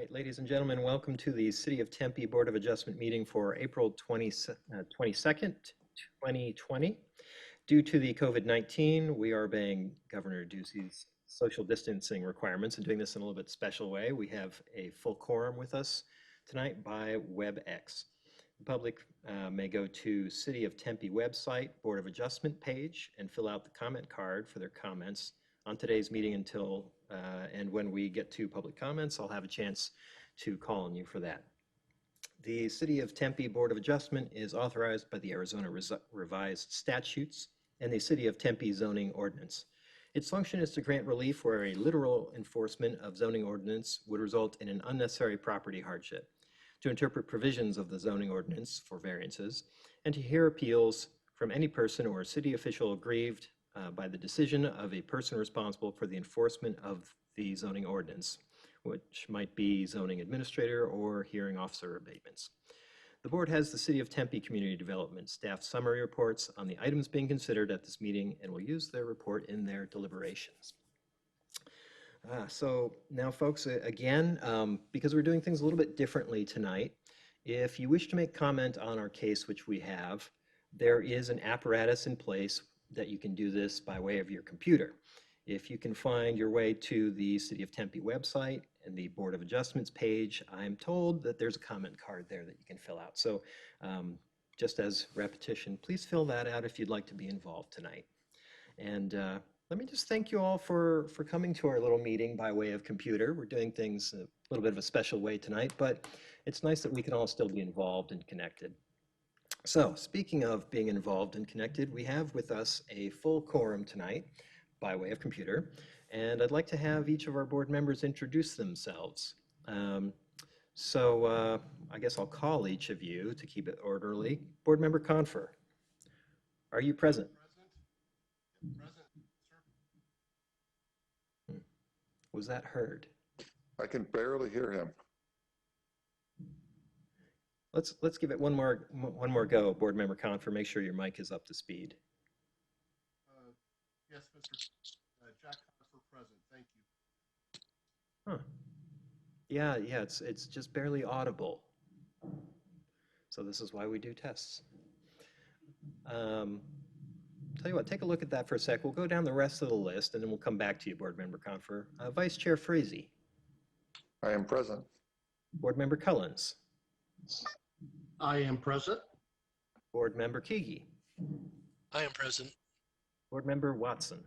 right, ladies and gentlemen, welcome to the City of Tempe Board of Adjustment meeting for April 22nd, 2020. Due to the COVID-19, we are obeying Governor Ducey's social distancing requirements and doing this in a little bit special way. We have a full quorum with us tonight by WebEx. The public may go to City of Tempe website, Board of Adjustment page, and fill out the comment card for their comments on today's meeting and when we get to public comments, I'll have a chance to call on you for that. The City of Tempe Board of Adjustment is authorized by the Arizona Revised Statutes and the City of Tempe Zoning Ordinance. Its function is to grant relief where a literal enforcement of zoning ordinance would result in an unnecessary property hardship, to interpret provisions of the zoning ordinance for variances, and to hear appeals from any person or city official aggrieved by the decision of a person responsible for the enforcement of the zoning ordinance, which might be zoning administrator or hearing officer abatements. The board has the City of Tempe Community Development staff summary reports on the items being considered at this meeting and will use their report in their deliberations. So now folks, again, because we're doing things a little bit differently tonight, if you wish to make comment on our case, which we have, there is an apparatus in place that you can do this by way of your computer. If you can find your way to the City of Tempe website and the Board of Adjustments page, I'm told that there's a comment card there that you can fill out. So just as repetition, please fill that out if you'd like to be involved tonight. And let me just thank you all for coming to our little meeting by way of computer. We're doing things a little bit of a special way tonight, but it's nice that we can all still be involved and connected. So speaking of being involved and connected, we have with us a full quorum tonight by way of computer, and I'd like to have each of our board members introduce themselves. I guess I'll call each of you to keep it orderly. Board Member Confer, are you present? Present, sir. Was that heard? I can barely hear him. Let's give it one more go, Board Member Confer. Make sure your mic is up to speed. Yes, Mr. Jack Confer present. Thank you. Huh. Yeah, it's just barely audible. So this is why we do tests. Tell you what, take a look at that for a sec. We'll go down the rest of the list and then we'll come back to you, Board Member Confer. Vice Chair Frazee. I am present. Board Member Cullens. I am present. Board Member Keegi. I am present. Board Member Watson.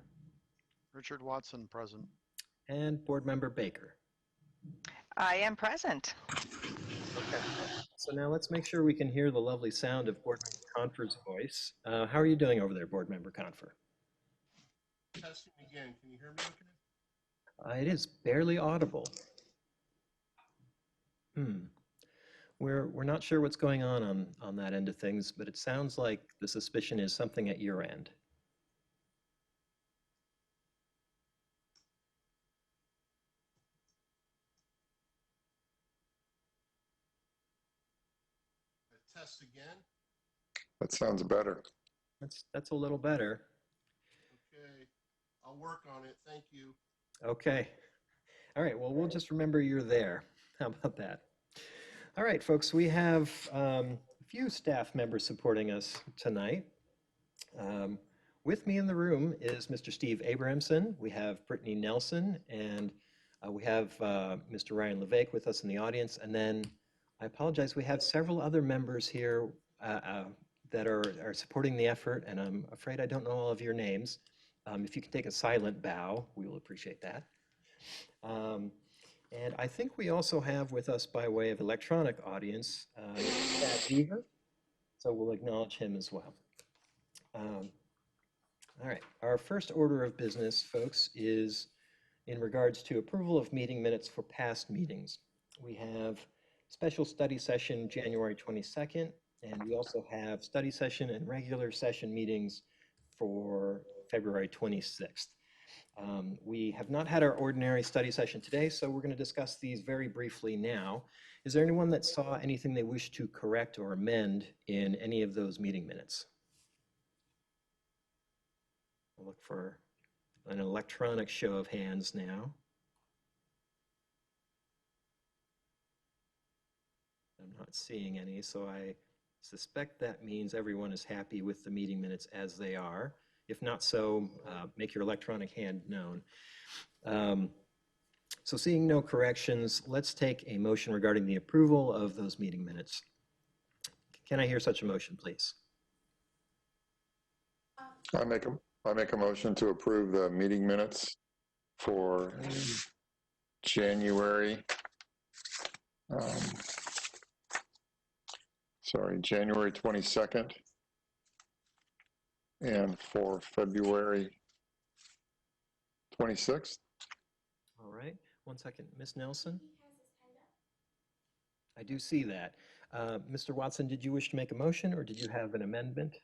Richard Watson, present. And Board Member Baker. I am present. Okay. So now let's make sure we can hear the lovely sound of Board Member Confer's voice. How are you doing over there, Board Member Confer? Testing again. Can you hear me okay? It is barely audible. We're not sure what's going on that end of things, but it sounds like the suspicion is something at your end. Test again. That sounds better. That's a little better. Okay. I'll work on it. Thank you. Okay. All right, well, we'll just remember you're there. How about that? All right, folks, we have a few staff members supporting us tonight. With me in the room is Mr. Steve Abrahamson. We have Brittany Nelson, and we have Mr. Ryan Levesque with us in the audience. And then, I apologize, we have several other members here that are supporting the effort, and I'm afraid I don't know all of your names. If you can take a silent bow, we will appreciate that. And I think we also have with us by way of electronic audience, Chad Beaver, so we'll acknowledge him as well. All right, our first order of business, folks, is in regards to approval of meeting minutes for past meetings. We have special study session January 22nd, and we also have study session and regular session meetings for February 26th. We have not had our ordinary study session today, so we're going to discuss these very briefly now. Is there anyone that saw anything they wish to correct or amend in any of those meeting minutes? I'll look for an electronic show of hands now. not seeing any, so I suspect that means everyone is happy with the meeting minutes as they are. If not so, make your electronic hand known. So seeing no corrections, let's take a motion regarding the approval of those meeting minutes. Can I hear such a motion, please? I make a motion to approve the meeting minutes for January, January 22nd and for February 26th. All right, one second. Ms. Nelson? I do see that. Mr. Watson, did you wish to make a motion or did you have an amendment?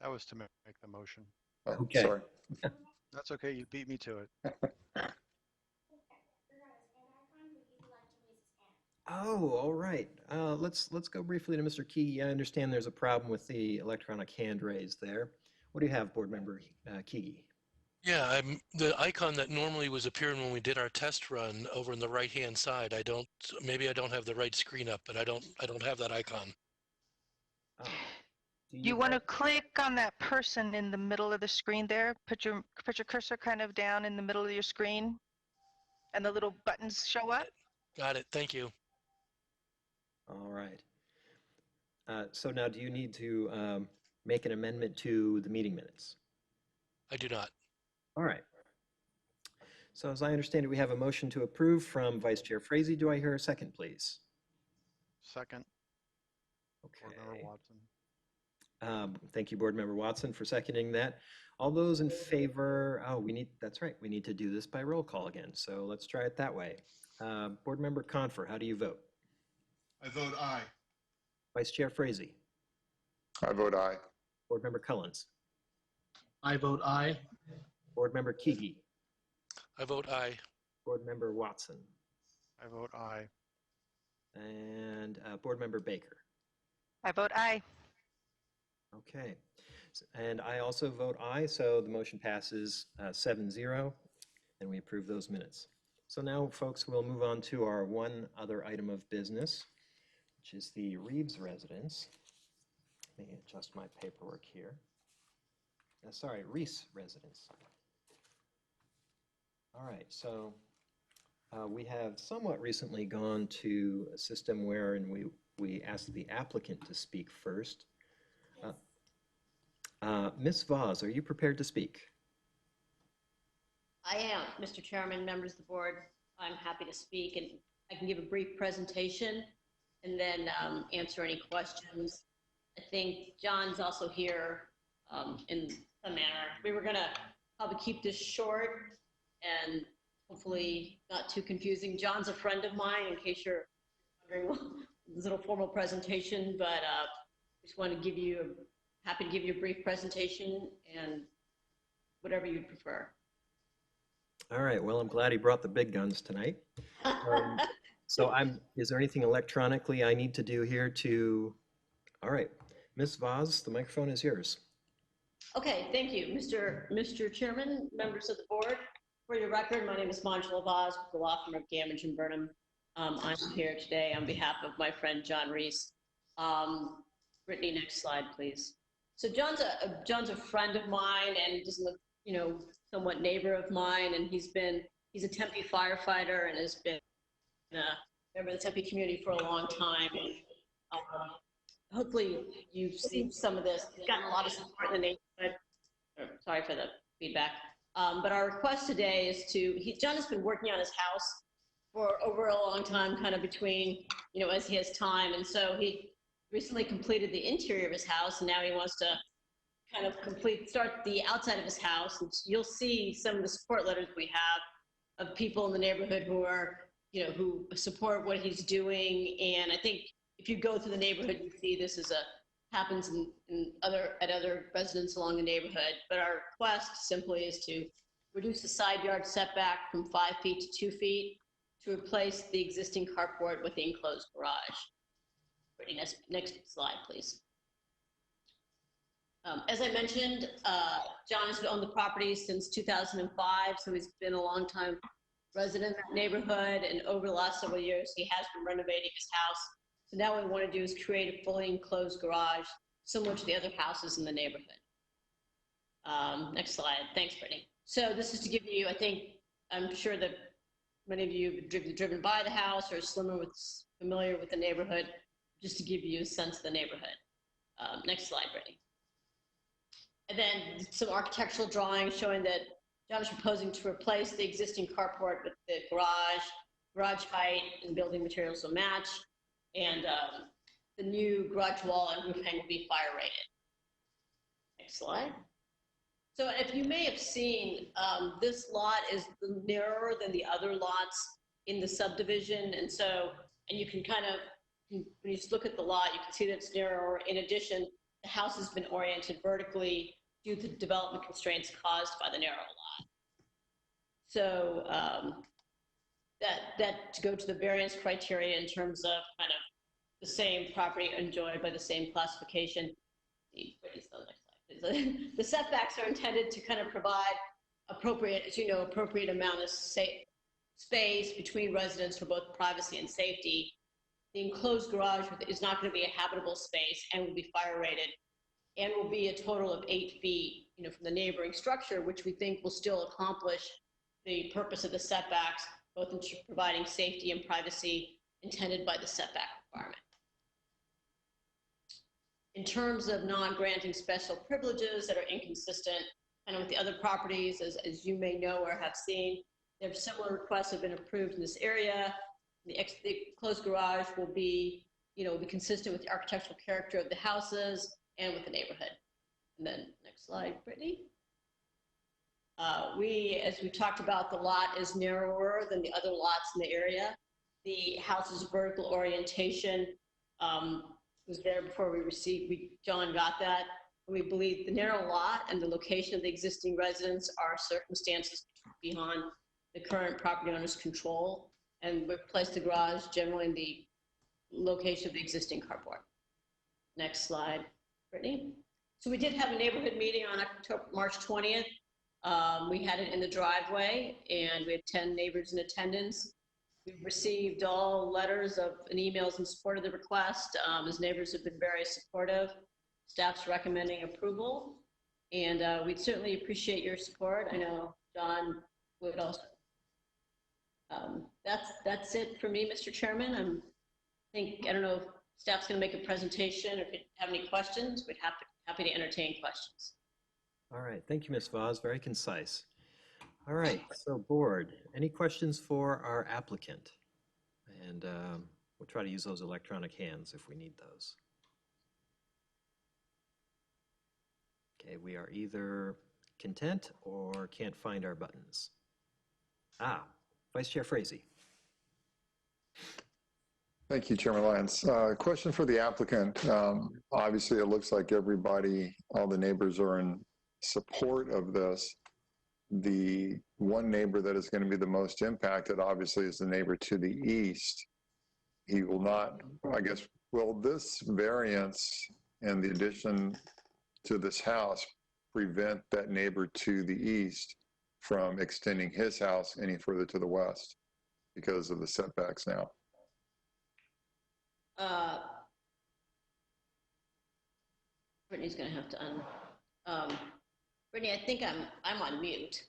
That was to make the motion. Oh, Okay. sorry. That's okay, you beat me to it. Oh, all right. Let's go briefly to Mr. Key. I understand there's a problem with the electronic hand raise there. What do you have, Board Member Key? Yeah, the icon that normally was appearing when we did our test run over on the right-hand side. Maybe I don't have the right screen up, but I don't have that icon. Oh. Do You want to have- click on that person in the middle of the screen there. Put your cursor kind of down in the middle of your screen, and the little buttons show up. Got it. Thank you. All right. So now do you need to make an amendment to the meeting minutes? I do not. All right. So as I understand it, we have a motion to approve from Vice Chair Frazee. Do I hear a second, please? Second, Board Member Okay. Watson. Thank you, Board Member Watson, for seconding that. All those in favor, that's right, we need to do this by roll call again, so let's try it that way. Board Member Confer, how do you vote? I vote aye. Vice Chair Frazee? I vote aye. Board Member Cullens? I vote aye. Board Member Key? I vote aye. Board Member Watson? I vote aye. And Board Member Baker? I vote aye. Okay. And I also vote aye, so the motion passes 7-0, and we approve those minutes. So now, folks, we'll move on to our one other item of business, which is the Reeves residence. Let me adjust my paperwork here. Sorry, Reese residence. All right, so we have somewhat recently gone to a system wherein we asked the applicant to speak first. Ms. Voss, are you prepared to speak? I am, Mr. Chairman, members of the board. I'm happy to speak, and I can give a brief presentation and then answer any questions. I think John's also here in some manner. We were gonna probably keep this short and hopefully not too confusing. John's a friend of mine, in case you're wondering, this little formal presentation, but just want to give you, happy to give you a brief presentation and whatever you'd prefer. All right, well, I'm glad he brought the big guns tonight. So is there anything electronically I need to do here to, all right, Ms. Voss, the microphone is yours. Okay, thank you, Mr. Chairman, members of the board. For your record, my name is Manjula Voss with the law firm of Gamage and Burnham. I'm here today on behalf of my friend John Reese. Brittany, next slide, please. So John's a friend of mine and just a somewhat neighbor of mine, and he's a Tempe firefighter and has been a member of the Tempe community for a long time. And, hopefully you've seen some of this. He's gotten a lot of support in the neighborhood. Sorry for the feedback. But our request today is John has been working on his house for over a long time, kind of between, as he has time. And so he recently completed the interior of his house, and now he wants to kind of start the outside of his house. And you'll see some of the support letters we have of people in the neighborhood who are, who support what he's doing. And I think if you go through the neighborhood, you see this happens at other residents along the neighborhood. But our request simply is to reduce the side yard setback from 5 feet to 2 feet to replace the existing carport with the enclosed garage. Next slide, please. As I mentioned, John has owned the property since 2005, so he's been a long time resident in that neighborhood, and over the last several years, he has been renovating his house So now what we want to do is create a fully enclosed garage similar to the other houses in the neighborhood. Next slide. Thanks, Brittany. So this is to give you, I'm sure that many of you have driven by the house or are familiar with the neighborhood, just to give you a sense of the neighborhood. Next slide, Brittany. And then some architectural drawings showing that John is proposing to replace the existing carport with the garage height and building materials will match, and the new garage wall and roof hang will be fire rated. Next slide. So if you may have seen, this lot is narrower than the other lots in the subdivision, and you can kind of, when you just look at the lot, you can see that it's narrower. In addition, the house has been oriented vertically due to development constraints caused by the narrow lot. So that to go to the variance criteria in terms of kind of the same property enjoyed by the same classification. The setbacks are intended to kind of provide appropriate amount of space between residents for both privacy and safety. The enclosed garage is not going to be a habitable space and will be fire rated, and will be a total of 8 feet, from the neighboring structure, which we think will still accomplish the purpose of the setbacks, both in providing safety and privacy intended by the setback requirement. In terms of non-granting special privileges that are inconsistent and with the other properties, as you may know or have seen, there are similar requests have been approved in this area. The closed garage will be, will be consistent with the architectural character of the houses and with the neighborhood. And then next slide, Brittany. As we talked about, the lot is narrower than the other lots in the area. The house's vertical orientation was there before John got that. We believe the narrow lot and the location of the existing residence are circumstances beyond the current property owner's control, and we've placed the garage generally in the location of the existing carport. Next slide, Brittany. So we did have a neighborhood meeting on March 20th. We had it in the driveway, and we had 10 neighbors in attendance. We've received all letters and emails in support of the request. As neighbors have been very supportive. Staff's recommending approval, and we'd certainly appreciate your support. I know John would also. That's it for me, Mr. Chairman. I don't know if staff's going to make a presentation, or if you have any questions, we'd happy to entertain questions. All right, thank you, Ms. Voss, very concise. All right, so board, any questions for our applicant? And we'll try to use those electronic hands if we need those. Okay, we are either content or can't find our buttons. Vice Chair Frazee. Thank you, Chairman Lyons. Question for the applicant. Obviously, it looks like all the neighbors are in support of this. The one neighbor that is going to be the most impacted, obviously, is the neighbor to the east. He will not, will this variance and the addition to this house prevent that neighbor to the east from extending his house any further to the west because of the setbacks now? Brittany's going to have to Brittany, I think I'm on mute.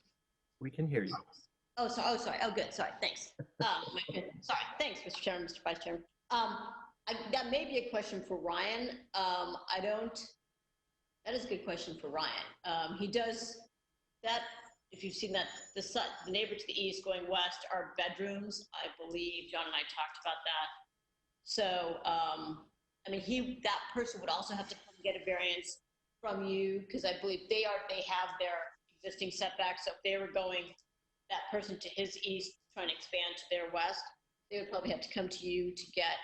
We can hear you. Oh, sorry. Oh, good. Sorry. Thanks. Sorry. Thanks, Mr. Chairman, Mr. Vice Chairman. That may be a question for Ryan. That is a good question for Ryan. He does that. If you've seen that, the neighbor to the east going west are bedrooms. I believe John and I talked about that. So, that person would also have to come get a variance from you, because I believe they have their existing setbacks. So if they were going, that person to his east trying to expand to their west, they would probably have to come to you to get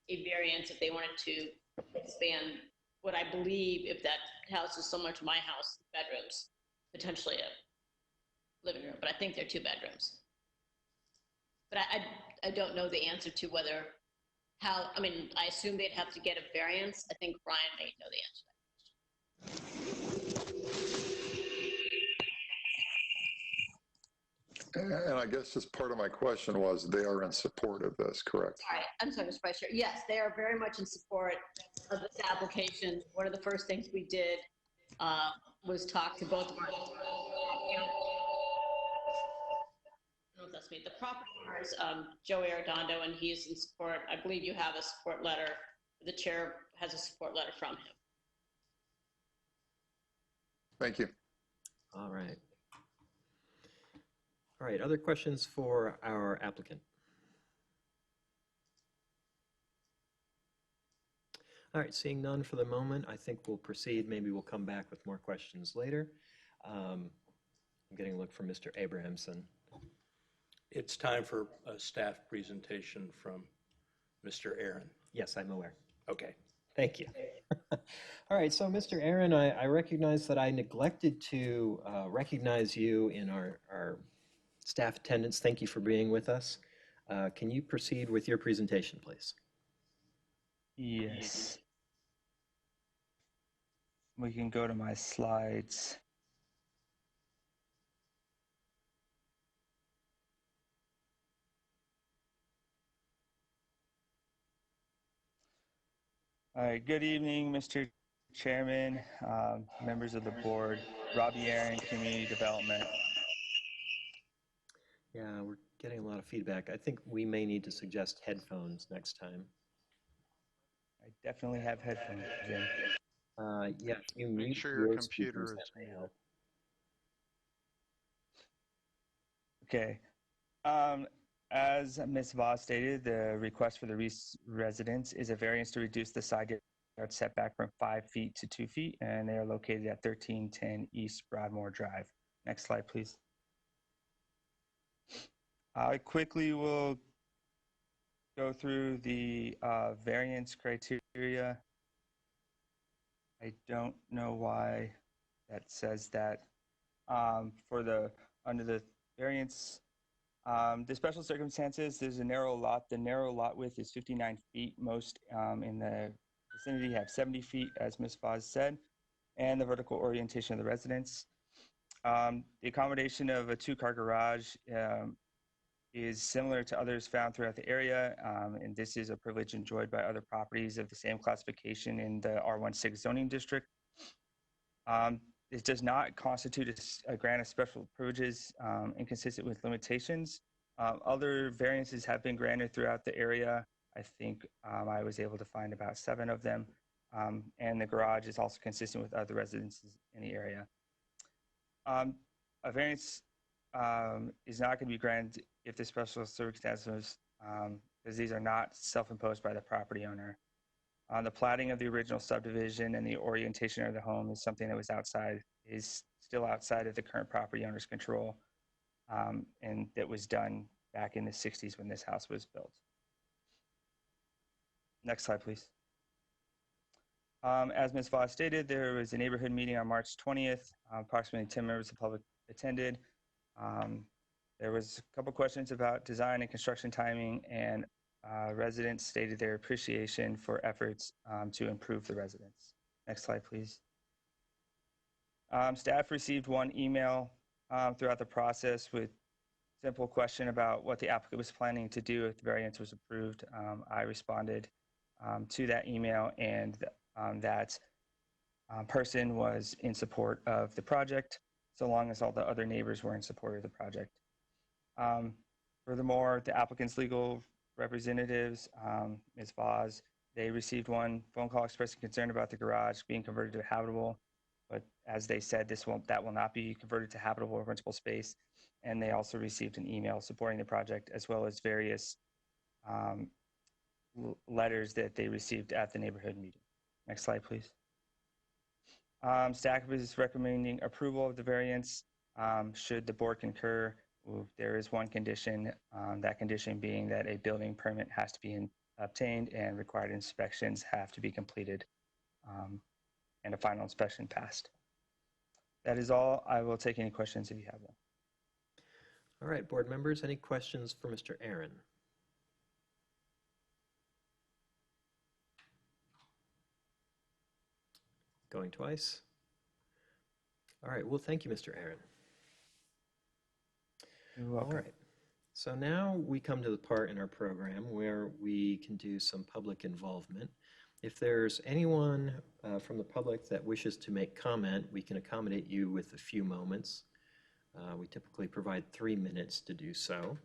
a variance if they wanted to expand what I believe, if that house is similar to my house, bedrooms, potentially a living room, but I think they're 2 bedrooms. But I don't know the answer to I assume they'd have to get a variance. I think Ryan may know the answer to that. And I guess just part of my question was they are in support of this, correct? Sorry, I'm sorry, Mr. Vice Chair. Yes, they are very much in support of this application. One of the first things we did was talk to both of our, I don't know if that's me, the property owners, Joey Ardondo, and he's in support. I believe you have a support letter. The chair has a support letter from him. Thank you. All right. All right, other questions for our applicant? All right, seeing none for the moment, I think we'll proceed. Maybe we'll come back with more questions later. I'm getting a look from Mr. Abrahamson. It's time for a staff presentation from Mr. Aaron. Yes, I'm aware. Okay. Thank you. All right, so Mr. Aaron, I recognize that I neglected to recognize you in our staff attendance. Thank you for being with us. Can you proceed with your presentation, please? Yes. We can go to my slides. All right, good evening, Mr. Chairman, members of the board, Robbie Aaron, Community Development. Yeah, we're getting a lot of feedback. I think we may need to suggest headphones next time. I definitely have headphones in. Yeah, you Make mute sure your your computer speakers, is that may muted. help. Okay. As Ms. Voss stated, the request for the residents is a variance to reduce the side yard setback from 5 feet to 2 feet, and they are located at 1310 East Broadmoor Drive. Next slide, please. I quickly will go through the variance criteria. I don't know why that says that. Under the variance, the special circumstances, there's a narrow lot. The narrow lot width is 59 feet. Most in the vicinity have 70 feet, as Ms. Voss said, and the vertical orientation of the residence. The accommodation of a two-car garage is similar to others found throughout the area, and this is a privilege enjoyed by other properties of the same classification in the R16 zoning district. It does not constitute a grant of special privileges inconsistent with limitations. Other variances have been granted throughout the area. I think I was able to find about 7 of them, and the garage is also consistent with other residences in the area. A variance is not going to be granted if the special circumstances, because these are not self-imposed by the property owner. The platting of the original subdivision and the orientation of the home is something that is still outside of the current property owner's control, and that was done back in the 60s when this house was built. Next slide, please. As Ms. Voss stated, there was a neighborhood meeting on March 20th. Approximately 10 members of the public attended. There was a couple questions about design and construction timing, and residents stated their appreciation for efforts to improve the residence. Next slide, please. Staff received one email throughout the process with a simple question about what the applicant was planning to do if the variance was approved. I responded to that email, and that person was in support of the project, so long as all the other neighbors were in support of the project. Furthermore, the applicant's legal representatives, Ms. Voss, they received one phone call expressing concern about the garage being converted to habitable, but as they said, that will not be converted to habitable or rentable space. And they also received an email supporting the project, as well as various letters that they received at the neighborhood meeting. Next slide, please. Staff is recommending approval of the variance. Should the board concur, there is one condition, that condition being that a building permit has to be obtained and required inspections have to be completed, and a final inspection passed. That is all. I will take any questions if you have them. All right, board members, any questions for Mr. Aaron? Going twice. All right, well, thank you, Mr. Aaron. You're All welcome. right. So now we come to the part in our program where we can do some public involvement. If there's anyone from the public that wishes to make comment, we can accommodate you with a few moments. We typically provide 3 minutes to do so.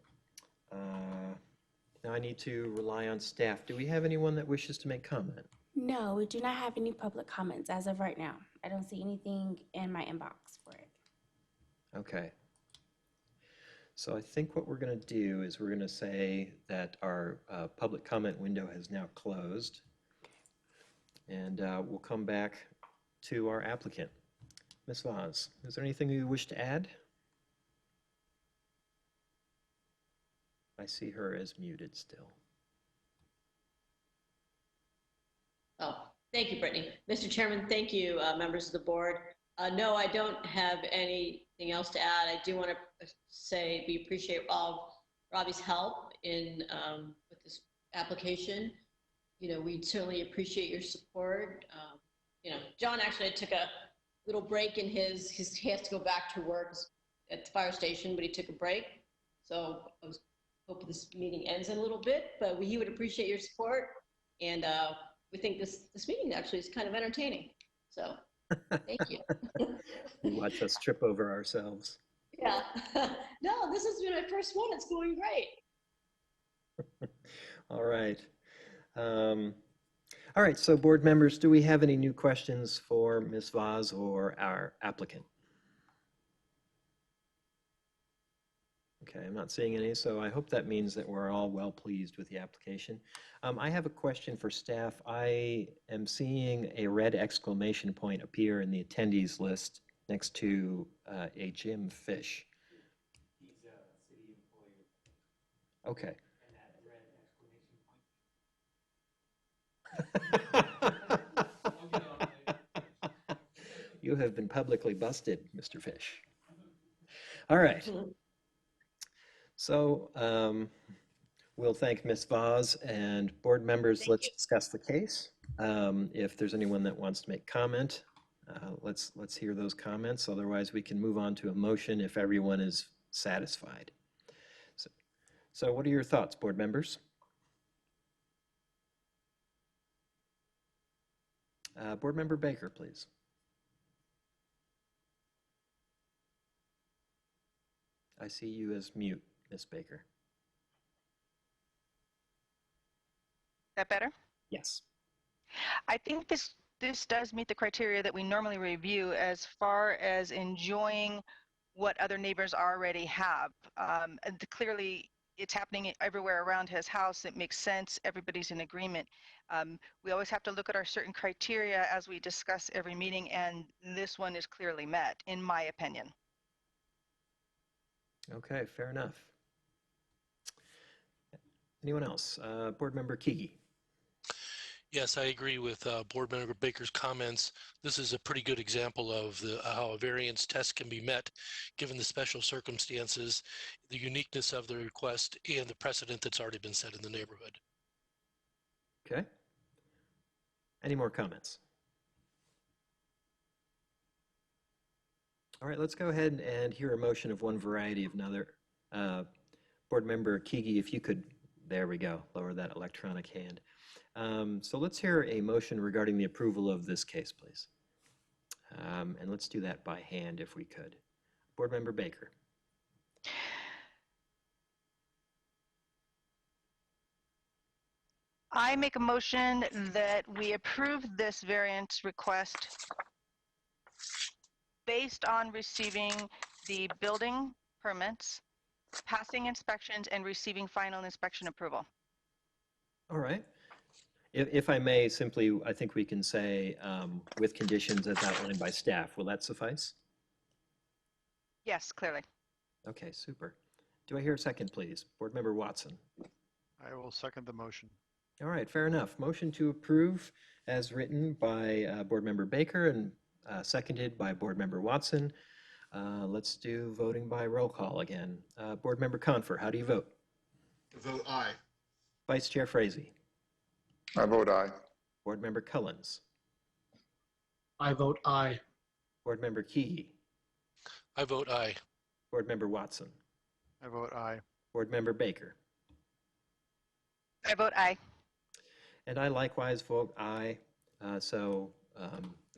Now I need to rely on staff. Do we have anyone that wishes to make comment? No, we do not have any public comments as of right now. I don't see anything in my inbox for it. Okay. So I think what we're going to do is we're going to say that our public comment window has now closed, and we'll come back to our applicant. Ms. Voss, is there anything you wish to add? I see her as muted still. Oh, thank you, Brittany. Mr. Chairman, thank you, members of the board. No, I don't have anything else to add. I do want to say we appreciate Robbie's help in with this application. You know, we certainly appreciate your support. You know, John actually took a little break in his he has to go back to work at the fire station, but he took a break. So I was hoping this meeting ends in a little bit, but he would appreciate your support. And we think this meeting actually is kind of entertaining. So thank you. You watch us trip over ourselves. Yeah. No, this is my first one. It's going great. All right. All right, so board members, do we have any new questions for Ms. Voss or our applicant? Okay, I'm not seeing any, so I hope that means that we're all well pleased with the application. I have a question for staff. I am seeing a red exclamation point appear in the attendees list next to a Jim Fish. He's a city employee. Okay. You have been publicly busted, Mr. Fish. All right. So we'll thank Ms. Voss and board members. Let's discuss the case. If there's anyone that wants to make comment, let's hear those comments. Otherwise, we can move on to a motion if everyone is satisfied. So what are your thoughts, board members? Board Member Baker, please. I see you as mute, Ms. Baker. That better? Yes. I think this does meet the criteria that we normally review as far as enjoying what other neighbors already have. And clearly, it's happening everywhere around his house. It makes sense. Everybody's in agreement. We always have to look at our certain criteria as we discuss every meeting, and this one is clearly met, in my opinion. Okay, fair enough. Anyone else? Board Member Key. Yes, I agree with Board Member Baker's comments. This is a pretty good example of how a variance test can be met, given the special circumstances, the uniqueness of the request, and the precedent that's already been set in the neighborhood. Okay. Any more comments? All right, let's go ahead and hear a motion of one variety of another. Board Member Key, if you could, there we go, lower that electronic hand. So let's hear a motion regarding the approval of this case, please. And let's do that by hand if we could. Board Member Baker. I make a motion that we approve this variance request based on receiving the building permits, passing inspections, and receiving final inspection approval. All right. If I may, simply, I think we can say with conditions as outlined by staff. Will that suffice? Yes, clearly. Okay, super. Do I hear a second, please? Board Member Watson. I will second the motion. All right, fair enough. Motion to approve as written by Board Member Baker and seconded by Board Member Watson. Let's do voting by roll call again. Board Member Confer, how do you vote? Vote aye. Vice Chair Frazee. I vote aye. Board Member Cullens. I vote aye. Board Member Key. I vote aye. Board Member Watson. I vote aye. Board Member Baker. I vote aye. And I likewise vote aye. The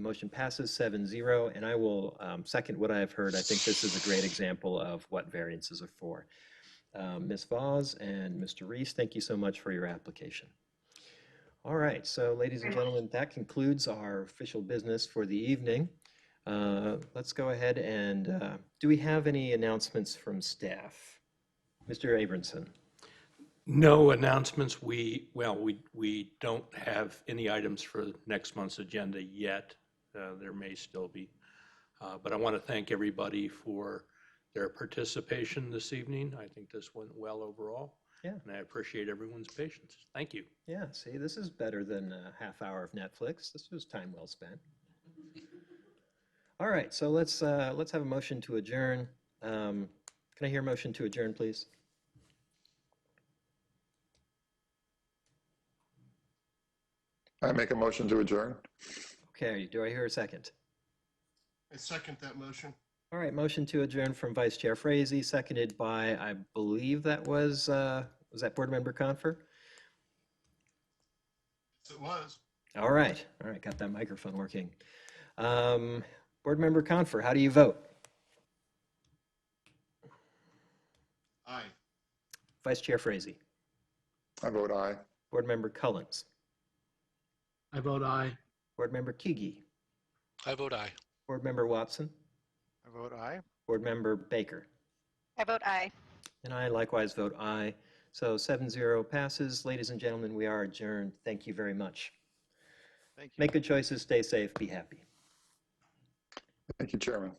motion passes 7-0, and I will second what I've heard. I think this is a great example of what variances are for. Ms. Voss and Mr. Reese, thank you so much for your application. All right, so ladies and gentlemen, that concludes our official business for the evening. Let's go ahead and do we have any announcements from staff? Mr. Abramson. No announcements. We don't have any items for next month's agenda yet. There may still be. But I want to thank everybody for their participation this evening. I think this went well overall. Yeah. And I appreciate everyone's patience. Thank you. Yeah, see, this is better than a half hour of Netflix. This was time well spent. All right, so let's have a motion to adjourn. Can I hear a motion to adjourn, please? I make a motion to adjourn. Okay, do I hear a second? I second that motion. All right, motion to adjourn from Vice Chair Frazee, seconded by, I believe that was that Board Member Confer? Yes, it was. All right, got that microphone working. Board Member Confer, how do you vote? Aye. Vice Chair Frazee. I vote aye. Board Member Cullens. I vote aye. Board Member Kigi. I vote aye. Board Member Watson. I vote aye. Board Member Baker. I vote aye. And I likewise vote aye. So 7-0 passes. Ladies and gentlemen, we are adjourned. Thank you very much. Thank you. Make good choices, stay safe, be happy. Thank you, Chairman.